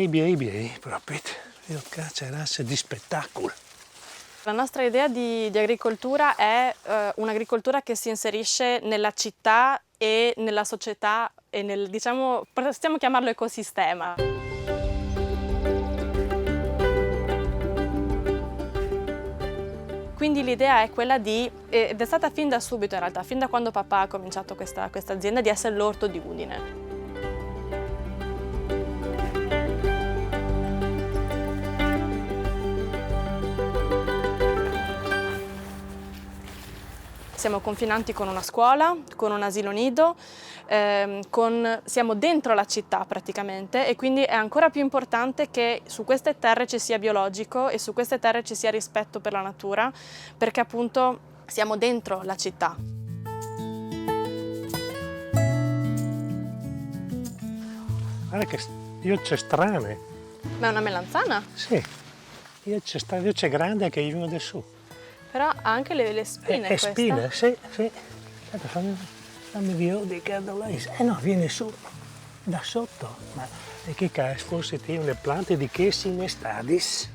biei, proprio. Io c'era di spettacolo. La nostra idea di agricoltura è un'agricoltura che si inserisce nella città e nella società e nel, diciamo, possiamo chiamarlo ecosistema. Quindi l'idea è quella ed è stata fin da subito in realtà, fin da quando papà ha cominciato questa azienda, di essere l'orto di Udine. Siamo confinanti con una scuola, con un asilo nido, siamo dentro la città praticamente, e quindi è ancora più importante che su queste terre ci sia biologico e su queste terre ci sia rispetto per la natura, perché appunto siamo dentro la città. Guarda che io c'è strane. Ma è una melanzana? Sì, io c'è grande che io vengo su. Però ha anche le spine questa. Spine, sì. Aspetta, fammi vedere da lei. No, viene su da sotto. Ma e che forse ti le piante di che si stadis?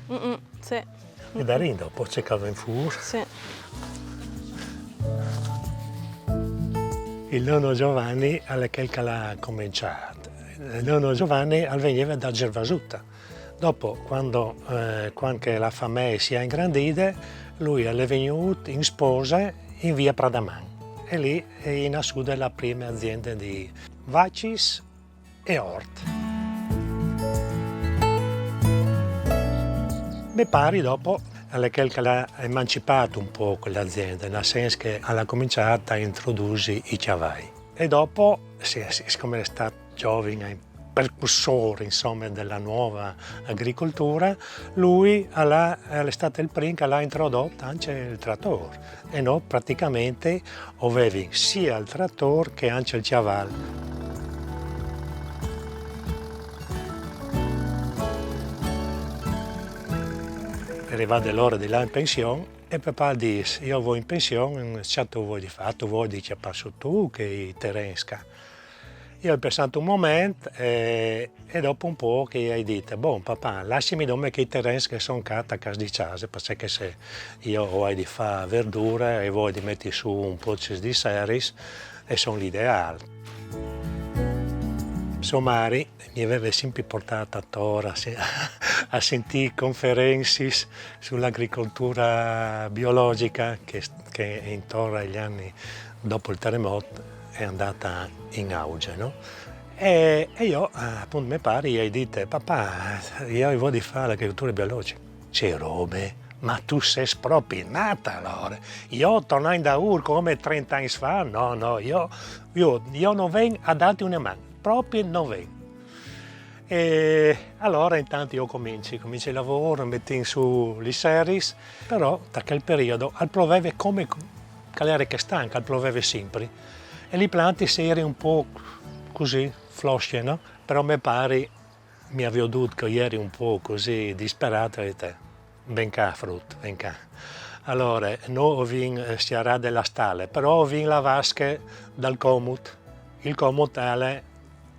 Sì. E da lì dopo c'è che in fuori. Sì. Il nonno Giovanni alle che l'ha cominciato. Il nonno Giovanni veniva da Gervasuta. Dopo, quando la famiglia si è ingrandita, lui è venuto in sposa in via Pradaman. E lì è nascuta la prima azienda di vacis e ort. Mi pare dopo che l'ha emancipato un po' l'azienda, nel senso che ha cominciato a introdurre i chiavai. E dopo, siccome è stato giovane, precursore insomma della nuova agricoltura, lui è stato il primo che ha introdotto anche il trattore, e noi praticamente avevi sia il trattore che anche il cavallo. È arrivata l'ora di là in pensione e papà disse: io vado in pensione, certo vuoi di fatto, vuoi di che passo tu che i teresca. Io ho pensato un momento e dopo un po' che hai detto: buon papà, lasciami dove che i terreni che sono a casa di casa, perché se io ho di fare verdura e vuoi di mettere su un po' di series e sono l'ideale. Somari mi aveva sempre portato a Tora a sentire conferenze sull'agricoltura biologica che in Tora agli anni dopo il terremoto è andata in auge, no? E io, appunto, mi pare, gli hai detto: papà, io voglio fare l'agricoltura biologica. C'è robe, ma tu sei proprio nata allora. Io tornai da come 30 anni fa, no, io non vengo a darti una mano, proprio non vengo. E allora intanto io comincio il lavoro, metto su le series, però da quel periodo al pioveva come calere che stanca, al pioveva sempre. E le piante si erano un po' così, flosce, no? Però mi pare, mi avevo detto che ieri un po' così disperato, e te, ben qua frutto, ben qua. Allora, non ho vinto stiarà della stalle, però ho vinto la vasca dal comut. Il comut è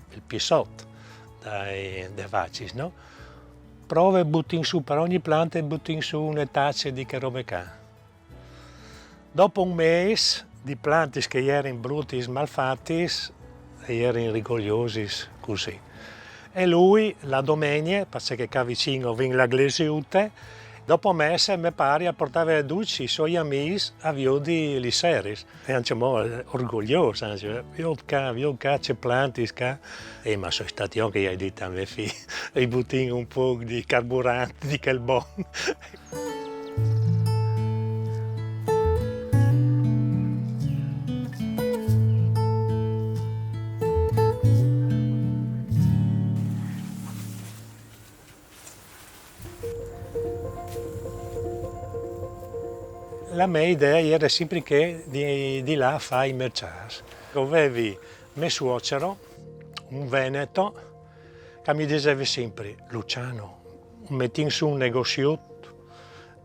il pisotto dei vacis, no? Prova e butti in su, per ogni pianta butti in su una tazza di che robe qua. Dopo un mese di piante che erano brutti, malfatti, e erano rigogliosi così. E lui, la domenica, perché qua vicino vince la glesiute, dopo mese mi pare a portare tutti i suoi amici a vedere le serie. E anche orgoglioso, io qua c'è piante, ma sono stati io che gli ho detto a mia figlia, e butti un po' di carburante di quel buono. La mia idea era sempre che di là fai il mercato. Avevi mio suocero, un veneto, che mi diceva sempre: Luciano, metti su un negozietto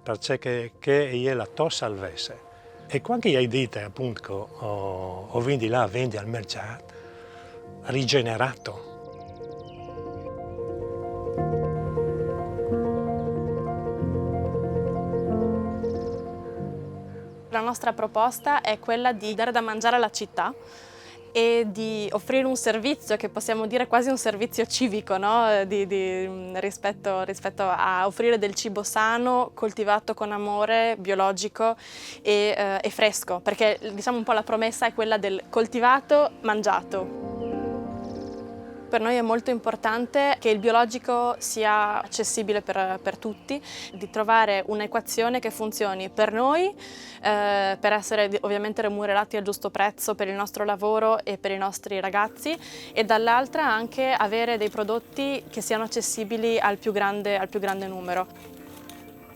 perché io la tua salvesse. E quando gli hai detto appunto che ho vinto di là, vendi al mercato, rigenerato. La nostra proposta è quella di dare da mangiare alla città e di offrire un servizio che possiamo dire quasi un servizio civico, no? Rispetto a offrire del cibo sano, coltivato con amore, biologico e fresco, perché diciamo un po' la promessa è quella del coltivato, mangiato. Per noi è molto importante che il biologico sia accessibile per tutti, di trovare un'equazione che funzioni per noi, per essere ovviamente remunerati al giusto prezzo per il nostro lavoro e per i nostri ragazzi, e dall'altra anche avere dei prodotti che siano accessibili al più grande numero.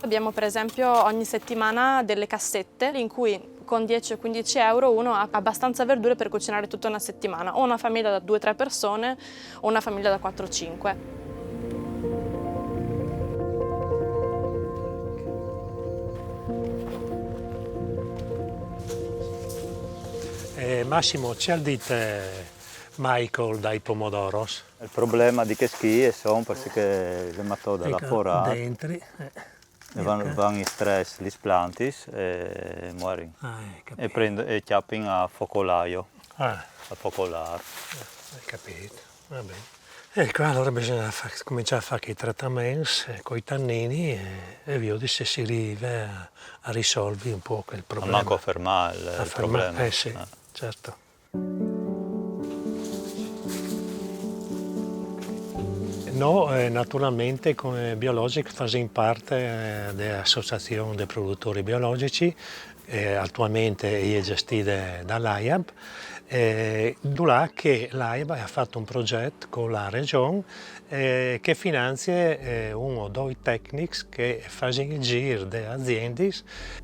Abbiamo per esempio ogni settimana delle cassette in cui con 10 o 15 euro uno ha abbastanza verdure per cucinare tutta una settimana, o una famiglia da 2-3 persone o una famiglia da 4-5. Massimo, ci dite Michael dai pomodoros? Il problema di Cheschi sono perché le metodi da fora Dentro. vanno in stress gli plantis e muoiono. E chiappano a focolaio, Ah, a focolare. hai capito, va bene. Ecco, allora bisogna cominciare a fare i trattamenti con i tannini e vedi se si arriva a risolvere un po' quel problema. Manco a fermare il problema. Sì, certo. Noi naturalmente come biologici facciamo parte dell'Associazione dei produttori biologici, attualmente è gestita dall'AIAB, dove che l'AIAB ha fatto un progetto con la Regione che finanzia uno o due tecnici che fanno il giro delle aziende,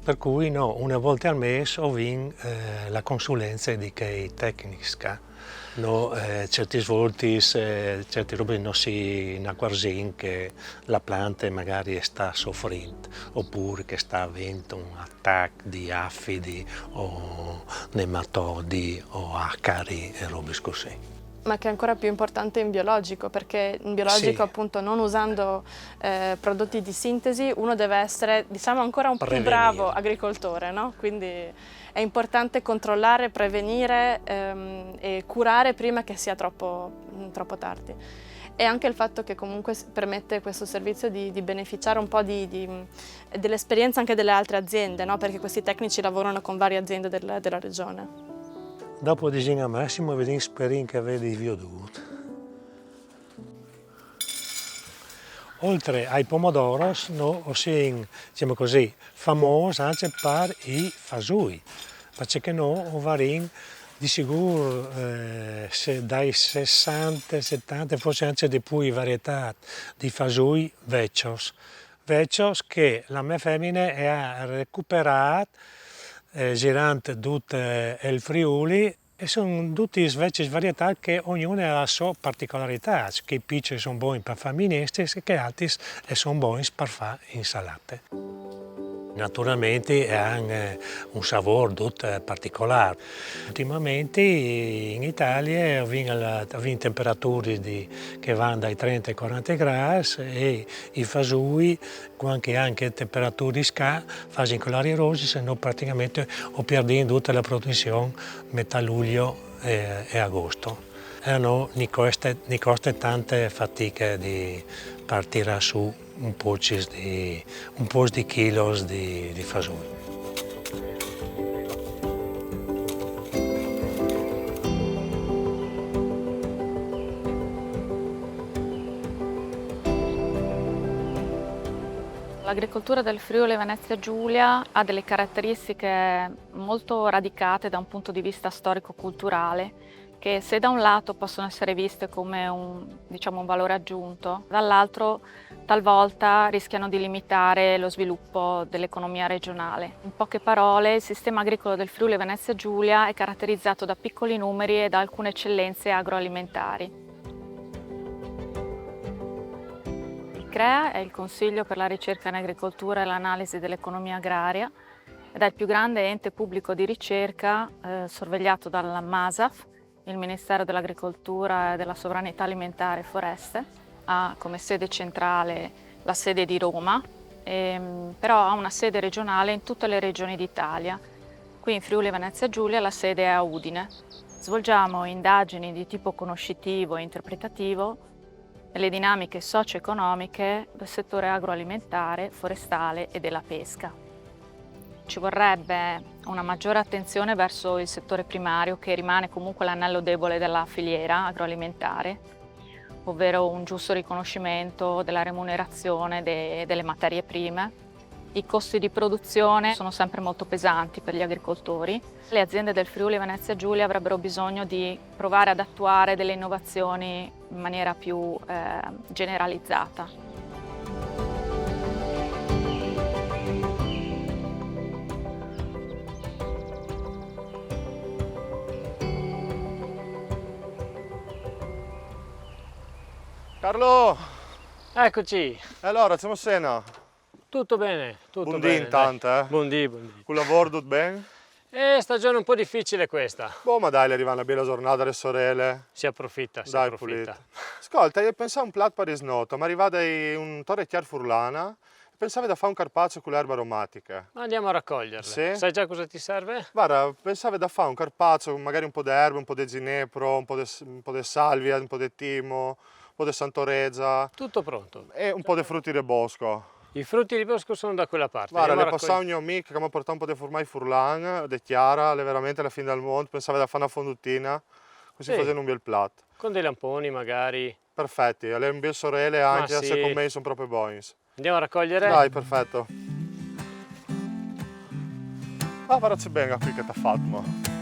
per cui una volta al mese ho la consulenza di quei tecnici. No, certi svolti, certi robe non si accorgono che la pianta magari sta soffrendo, oppure che sta avendo un attacco di afidi o nematodi o acari e robe così. Ma che è ancora più importante in biologico, perché in biologico Sì. appunto non usando prodotti di sintesi uno deve essere diciamo ancora un più bravo agricoltore, no? Quindi è importante controllare, prevenire e curare prima che sia troppo tardi. E anche il fatto che comunque permette questo servizio di beneficiare un po' dell'esperienza anche delle altre aziende, no? Perché questi tecnici lavorano con varie aziende della regione. Dopo disegno a Massimo vediamo sperin che vedi vi ho dovuto. Oltre ai pomodoros, noi siamo, diciamo così, famosi anche per i fasui, perché noi abbiamo di sicuro dai 60, 70, forse anche di più varietà di fasui vecchios che la mia femmina ha recuperato girante tutte il Friuli e sono tutte vecchie varietà che ognuna ha la sua particolarità, che i picci sono buoni per fare minestre e che altri sono buoni per fare insalate. Naturalmente hanno un sapore tutto particolare. Ultimamente in Italia abbiamo temperature che vanno dai 30 ai 40 gradi e i fasui, anche temperature sca, fanno colori rossi, se no praticamente perdiamo tutta la produzione metà luglio e agosto. E no, ne costa tante fatiche di partire su un po' di chilos di fasoli. L'agricoltura del Friuli Venezia Giulia ha delle caratteristiche molto radicate da un punto di vista storico-culturale, che se da un lato possono essere viste come un valore aggiunto, dall'altro talvolta rischiano di limitare lo sviluppo dell'economia regionale. In poche parole, il sistema agricolo del Friuli Venezia Giulia è caratterizzato da piccoli numeri e da alcune eccellenze agroalimentari. Il CREA è il Consiglio per la ricerca in agricoltura e l'analisi dell'economia agraria ed è il più grande ente pubblico di ricerca sorvegliato dalla MASAF, il Ministero dell'Agricoltura e della Sovranità Alimentare e Foreste. Ha come sede centrale la sede di Roma, però ha una sede regionale in tutte le regioni d'Italia Qui in Friuli Venezia Giulia la sede è a Udine. Svolgiamo indagini di tipo conoscitivo e interpretativo nelle dinamiche socio-economiche del settore agroalimentare, forestale e della pesca. Ci vorrebbe una maggiore attenzione verso il settore primario, che rimane comunque l'anello debole della filiera agroalimentare, ovvero un giusto riconoscimento della remunerazione delle materie prime. I costi di produzione sono sempre molto pesanti per gli agricoltori. Le aziende del Friuli Venezia Giulia avrebbero bisogno di provare ad attuare delle innovazioni in maniera più generalizzata. Carlo! Eccoci, Allora, siamo a Sena. tutto bene, tutto Buondì bene. intanto, dai. eh? Buondì, buondì. Con lavoro tutto bene? Stagione un po' difficile questa, Boh, ma dai, le arriva una bella giornata alle sorelle. si approfitta, si Dai, approfitta. pulito. Ascolta, io pensavo un plat per risnotto, ma arriva da un torre chiar furlana e pensavo da fare un carpaccio con le erbe aromatiche. Ma andiamo a raccoglierle. Sì? Sai già cosa ti serve? Guarda, pensavo da fare un carpaccio con magari un po' di erbe, un po' di ginepro, un po' di salvia, un po' di timo, un po' di santoreggia Tutto pronto. e un po' di frutti del bosco. I frutti di bosco sono da quella parte. Guarda, Andiamo le a passavo un mio amico che mi ha portato un po' di formai furlan, di Chiara, le veramente alla fine del mondo, pensavo da fare una fonduttina, così Sì. facendo un bel plat. Con dei lamponi magari. Perfetti, le un bel sorelle anche, Ma sì. secondo me sono proprio buoni. Andiamo a raccogliere? Dai, perfetto. Ah, guarda bene qui che ti ha fatto, ma.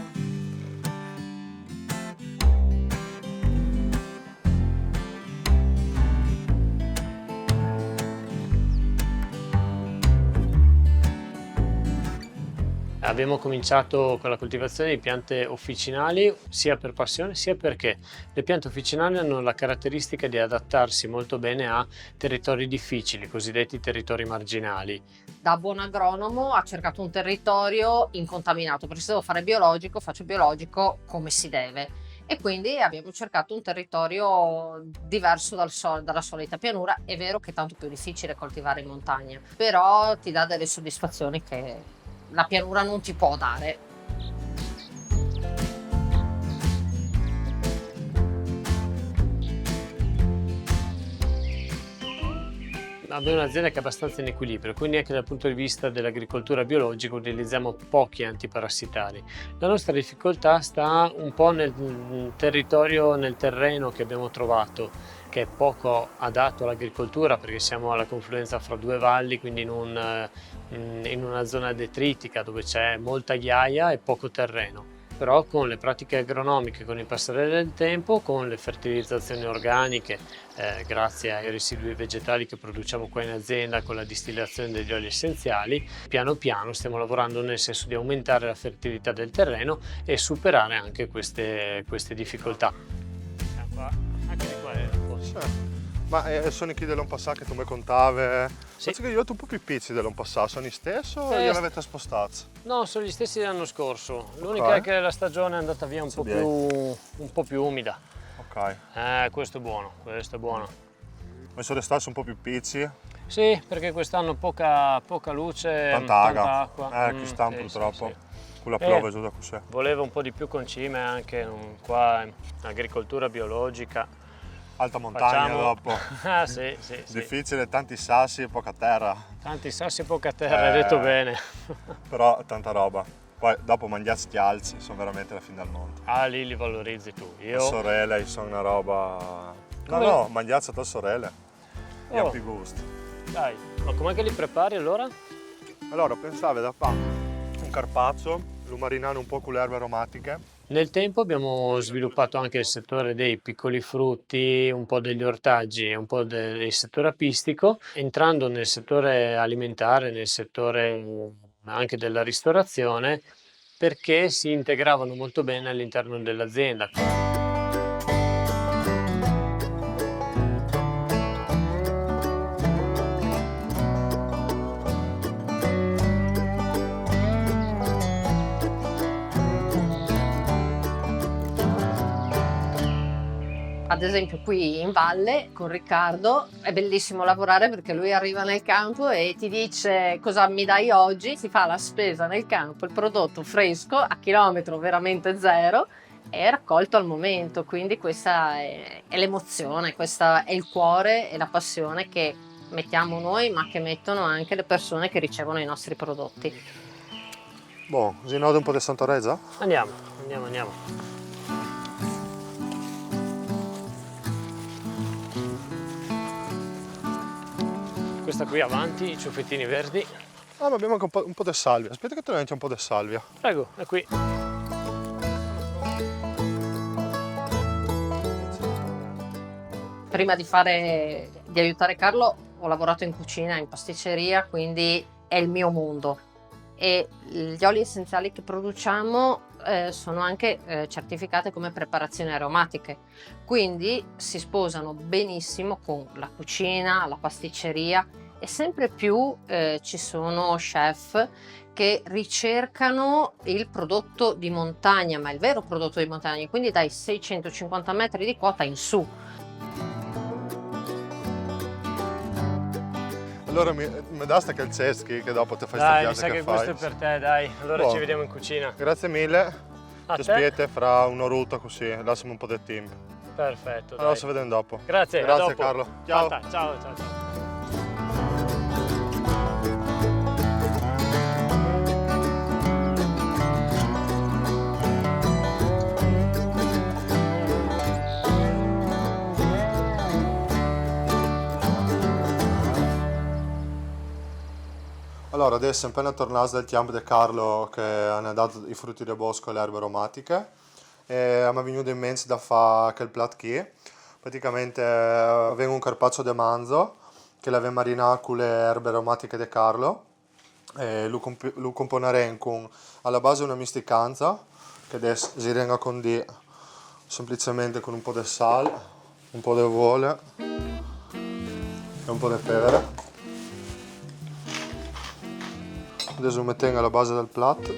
Abbiamo cominciato con la coltivazione di piante officinali sia per passione sia perché le piante officinali hanno la caratteristica di adattarsi molto bene a territori difficili, cosiddetti territori marginali. Da buon agronomo ha cercato un territorio incontaminato, perché se devo fare biologico faccio biologico come si deve, e quindi abbiamo cercato un territorio diverso dalla solita pianura. È vero che è tanto più difficile coltivare in montagna, però ti dà delle soddisfazioni che la pianura non ti può dare. Abbiamo un'azienda che è abbastanza in equilibrio, quindi anche dal punto di vista dell'agricoltura biologica utilizziamo pochi antiparassitari. La nostra difficoltà sta un po' nel territorio, nel terreno che abbiamo trovato, che è poco adatto all'agricoltura perché siamo alla confluenza fra due valli, quindi in una zona detritica dove c'è molta ghiaia e poco terreno. Però con le pratiche agronomiche, con il passare del tempo, con le fertilizzazioni organiche, grazie ai residui vegetali che produciamo qua in azienda, con la distillazione degli oli essenziali, piano piano stiamo lavorando nel senso di aumentare la fertilità del terreno e superare anche queste difficoltà. Anche di qua è un po'. Sì. Ma sono chi dell'anno passato che tu mi contavi? Sì. Penso che io ho un po' più piccoli dell'anno passato, sono gli stessi o li avete spostati? No, sono gli stessi dell'anno scorso. L'unica è che la stagione è andata via un po' più umida. Ok. Questo è buono, questo è buono. Ma sono stati un po' più piccoli? Sì, perché quest'anno poca luce, Tanta acqua. Qui stanno purtroppo. Sì. Con la piove giù da così. Volevo un po' di più concime anche qua in agricoltura biologica. Alta montagna dopo. Ah sì. Difficile, tanti sassi e poca terra. Tanti sassi e poca terra, hai detto bene. Però tanta roba. Poi dopo mangiarsi gli alzi, sono veramente la fine del mondo. Ah, lì li valorizzi tu. Le sorelle sono una roba. No, mangiarsi a tua sorelle. Io ho più gusto. Dai, ma com'è che li prepari allora? Allora, pensavo da fare un carpaccio, lo marinare un po' con le erbe aromatiche. Nel tempo abbiamo sviluppato anche il settore dei piccoli frutti, un po' degli ortaggi e un po' del settore apistico, entrando nel settore alimentare, nel settore anche della ristorazione, perché si integravano molto bene all'interno dell'azienda. ad esempio qui in valle con Riccardo è bellissimo lavorare perché lui arriva nel campo e ti dice cosa mi dai oggi, ti fa la spesa nel campo, il prodotto fresco a chilometro veramente zero è raccolto al momento, quindi questa è l'emozione, questo è il cuore e la passione che mettiamo noi ma che mettono anche le persone che ricevono i nostri prodotti. Boh, così nodo un po' di Santorezza? Andiamo. Questa qui avanti, i ciuffettini verdi. Ah, ma abbiamo anche un po' di salvia. Aspetta che te ne metti un po' di salvia. Prego, è qui. Prima di aiutare Carlo ho lavorato in cucina, in pasticceria, quindi è il mio mondo e gli oli essenziali che produciamo sono anche certificate come preparazioni aromatiche, quindi si sposano benissimo con la cucina, la pasticceria e sempre più ci sono chef che ricercano il prodotto di montagna, ma il vero prodotto di montagna, quindi dai 650 metri di quota in su. Allora mi dà sta calzeschi che dopo ti fai Dai, sta mi sa piazza che che questo fai. è per te, dai. Allora Buono. ci vediamo in cucina. Grazie mille. A Ci te? aspetta fra un'oretta così, lasciami un po' di tempo. Perfetto, dai. Allora ci vediamo dopo. Grazie, a Grazie dopo. Carlo. Ciao. Ciao, ciao. Allora, adesso appena tornato dal campo di Carlo che hanno dato i frutti del bosco e le erbe aromatiche e mi è venuto in mente da fare quel plat qui. Praticamente avevo un carpaccio di manzo che l'avevo marinato con le erbe aromatiche di Carlo e lo componeremo con alla base una misticanza che adesso si renga condì semplicemente con un po' di sale, un po' di vole e un po' di pepe. Adesso lo mettiamo alla base del piatto.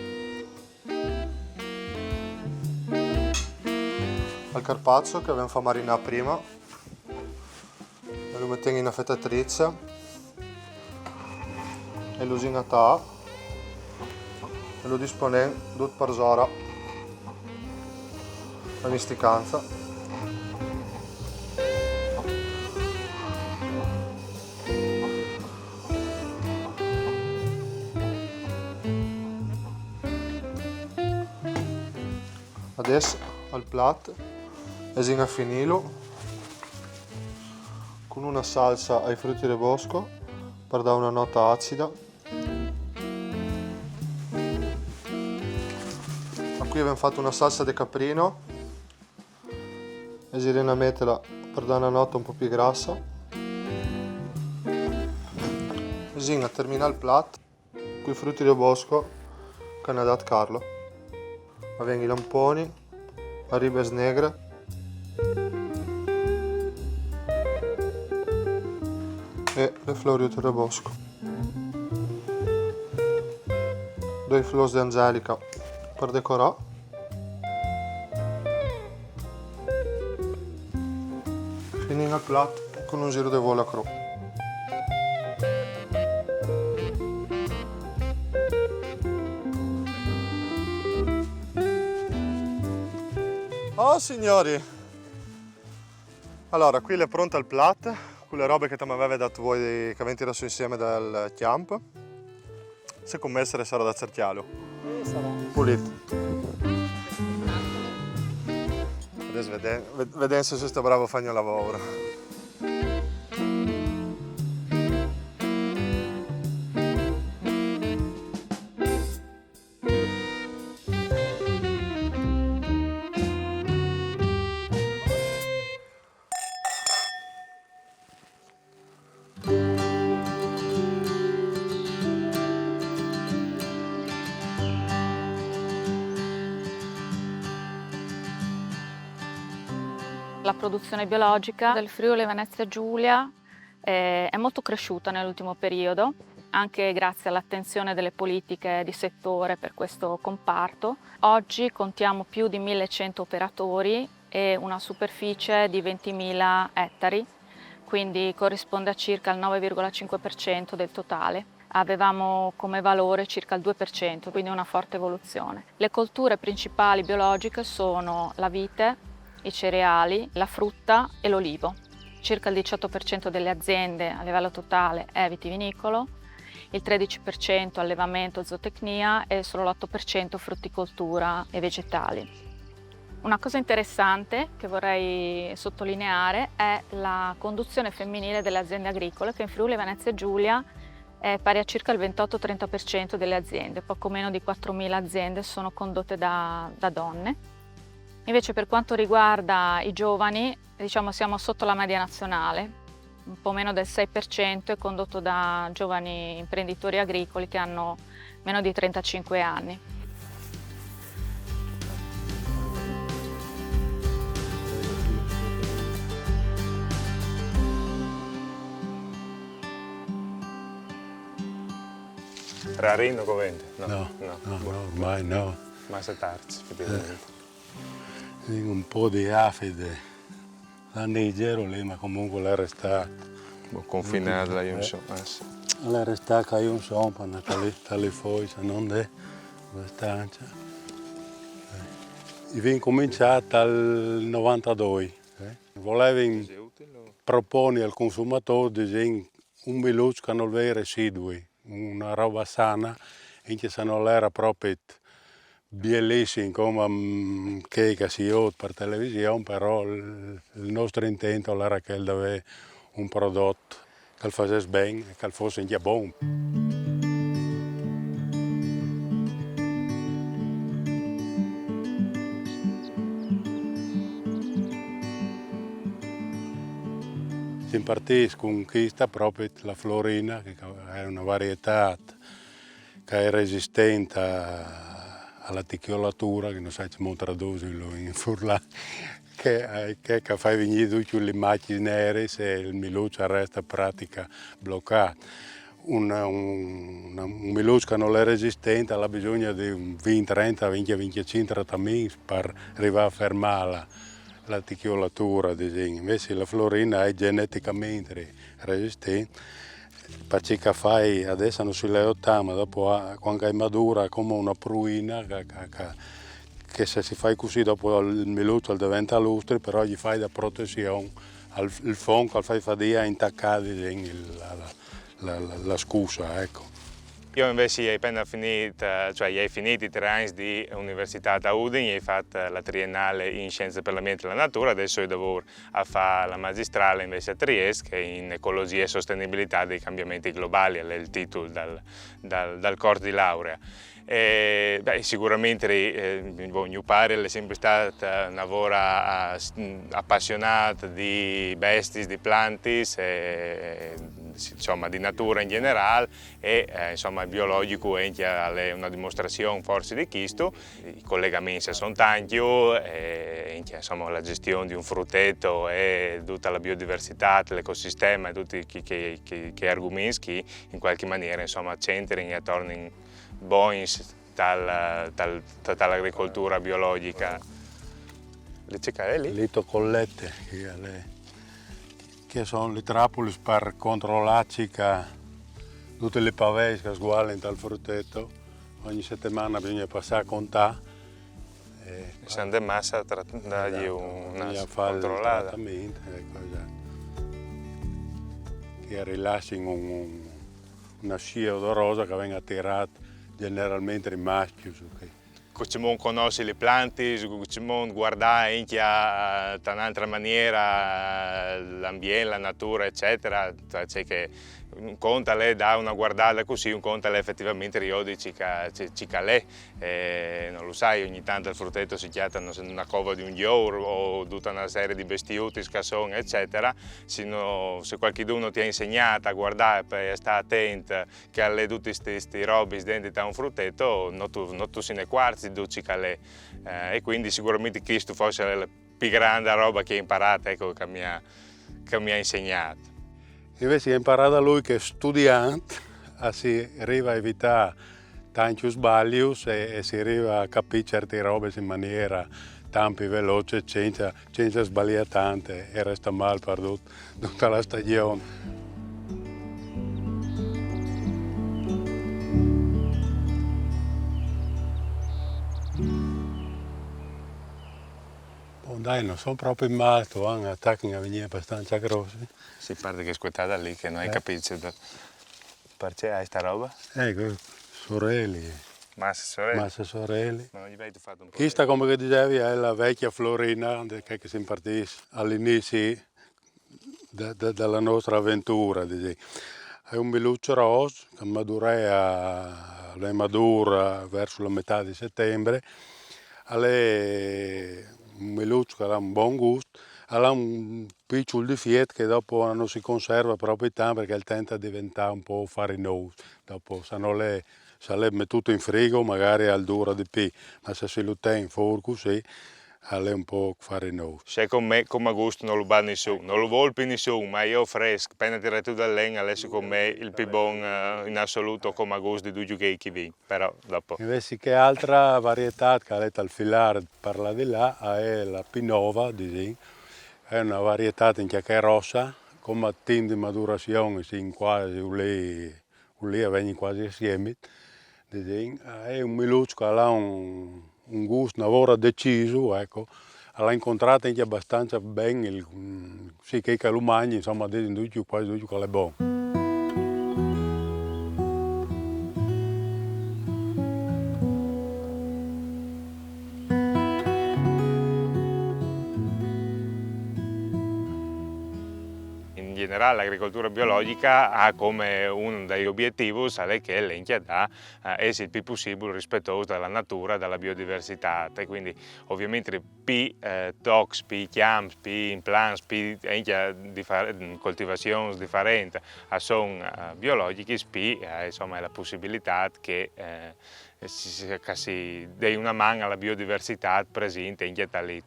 Al carpaccio che abbiamo fatto marinare prima. E lo mettiamo in una fettatrice. E lo usiamo e lo disponiamo tutto per ora. La misticanza. Adesso al piatto e finilo con una salsa ai frutti del bosco per dare una nota acida. Ma qui abbiamo fatto una salsa di caprino e si metterla per dare una nota un po' più grassa. E a terminare il piatto con i frutti del bosco che ne ha dato Carlo. Avendo i lamponi, la ribes negre e le floriute del bosco. Due flors di angelica per decorare. Finendo il piatto con un giro di volo a cru. Oh signori! Allora, qui è pronta il plat, con le robe che ti avete dato voi, che avete tirato insieme dal camp. Se commessere sarà da cerchialo. Pulito. Adesso vediamo se sto bravo a fare il lavoro. La produzione biologica del Friuli Venezia Giulia è molto cresciuta nell'ultimo periodo, anche grazie all'attenzione delle politiche di settore per questo comparto. Oggi contiamo più di 1100 operatori e una superficie di 20.000 ettari, quindi corrisponde a circa il 9,5% del totale. Avevamo come valore circa il 2%, quindi una forte evoluzione. Le colture principali biologiche sono la vite, i cereali, la frutta e l'olivo. Circa il 18% delle aziende a livello totale è vitivinicolo, il 13% allevamento, zootecnia e solo l'8% frutticoltura e vegetali. Una cosa interessante che vorrei sottolineare è la conduzione femminile delle aziende agricole, che in Friuli Venezia Giulia è pari a circa il 28-30% delle aziende, poco meno di 4.000 aziende sono condotte da donne. Invece per quanto riguarda i giovani, diciamo siamo sotto la media nazionale, un po' meno del 6% è condotto da giovani imprenditori agricoli che hanno meno di 35 anni. Rarino covente? No, ormai no. Ma settarci, effettivamente. Un po' di afide, la Nigero lì, ma comunque l'è restata. Confinare la Jumso. L'è restata che io sono, tale fuori, se non è abbastanza. Io ho cominciato nel 92. Volevo proporre al consumatore di un veloce che non aveva residui, una roba sana, e che se non era proprio bellissimo come che si vede per televisione, però il nostro intento era che aveva un prodotto che facesse bene e che fosse anche buono. Si impartisce con questa proprio la Florina, che è una varietà che è resistente alla ticchiolatura, che non sai come tradurlo in furlano, che fa venire tutte le macchie nere se il miluccio resta pratica bloccato. Un miluccio che non è resistente ha bisogno di 20, 30, 20, 25 trattamenti per arrivare a fermarla. La ticchiolatura, invece la Florina è geneticamente resistente, perché fai adesso non si le ottama, dopo quando è madura è come una pruina che se si fa così dopo il miluccio diventa lustre, però gli fai da protezione il fonco, fai fatica a intaccare la scusa, ecco. Io invece ho appena finito, cioè ho finito i 3 anni di università a Udine, ho fatto la triennale in scienze per l'ambiente e la natura, adesso lavoro a fare la magistrale invece a Trieste, che è in ecologia e sostenibilità dei cambiamenti globali, è il titolo dal corso di laurea. Sicuramente mio padre è sempre stato un lavoro appassionato di bestie, di piante, insomma, di natura in generale e insomma, il biologico è una dimostrazione forse di questo. I collegamenti sono tanti, insomma, la gestione di un frutteto e tutta la biodiversità, l'ecosistema e tutti quei argomenti che in qualche maniera centrano e tornano buoni dall'agricoltura biologica. Le ciccarelli? Le tocollette, che sono le trappole per controllare tutte le pavese che sguallano dal frutteto. Ogni settimana bisogna passare a contare. Se andiamo massa dargli una controllata. Che rilasciano una scia odorosa che viene attirata generalmente i maschi. Come conosci le piante, come guardare in un'altra maniera l'ambiente, la natura, eccetera. Cioè che un conto lei dà una guardata così, un conto lei effettivamente riodici cicalè. Non lo sai, ogni tanto il frutteto si chiata una cova di un giorno o tutta una serie di bestiuti, scassoni, eccetera. Se qualcuno ti ha insegnato a guardare e stare attento che alle tutte queste robe dentro da un frutteto, non tu se ne quarti di cicalè. E quindi sicuramente questo forse è la più grande roba che ho imparato, ecco, che mi ha insegnato. Invece ho imparato da lui che studiando si arriva a evitare tanti sbagli e si arriva a capire certe robe in maniera tempi veloci senza sbagliare tante e resta male per tutta la stagione. Dai, non sono proprio in malto, hanno attacchi a venire abbastanza grossi. Si parte che squattata lì che non hai capito perché hai sta roba? Ecco, sorelli. Massa sorelle. Ma non gli avete fatto un po'. Questa, come dicevi, è la vecchia Florina che si impartisce all'inizio della nostra avventura. È un miluccio rosso che è madura verso la metà di settembre. È un miluccio che ha un buon gusto, ha un piccolo difetto che dopo non si conserva proprio tanto perché tenta di diventare un po' farinoso. Dopo, se le mettuto in frigo magari al dura di più, ma se si lo tiene in fuoco così, è un po' farinoso. Se con me come gusto non lo va nessuno, non lo vuole più nessuno, ma io fresco, appena tirato dal legno, adesso con me il più buono in assoluto come gusto di due che vi, però dopo. Invece che altra varietà che è al filare per là di là è la Pinova, è una varietà che è rossa, con mattin di maturazione, quasi lì vengono quasi assieme. È un miluccio che ha un gusto, una vora deciso, ecco. L'ha incontrata anche abbastanza bene, sì che lo mangi, insomma, quasi tutto che è buono. In generale l'agricoltura biologica ha come uno degli obiettivi che l'Enchia essere il più possibile rispettoso della natura, della biodiversità e quindi ovviamente più tox, più chiams, più implants, più coltivazioni differenti sono biologiche, più insomma è la possibilità che si dia una mano alla biodiversità presente in tali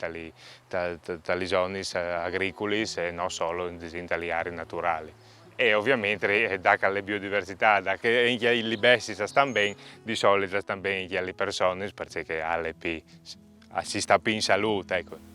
zone agricole e non solo in tali aree naturali. E ovviamente da che le biodiversità, da che i bestie stanno bene, di solito stanno bene anche le persone perché si sta più in salute. Ecco.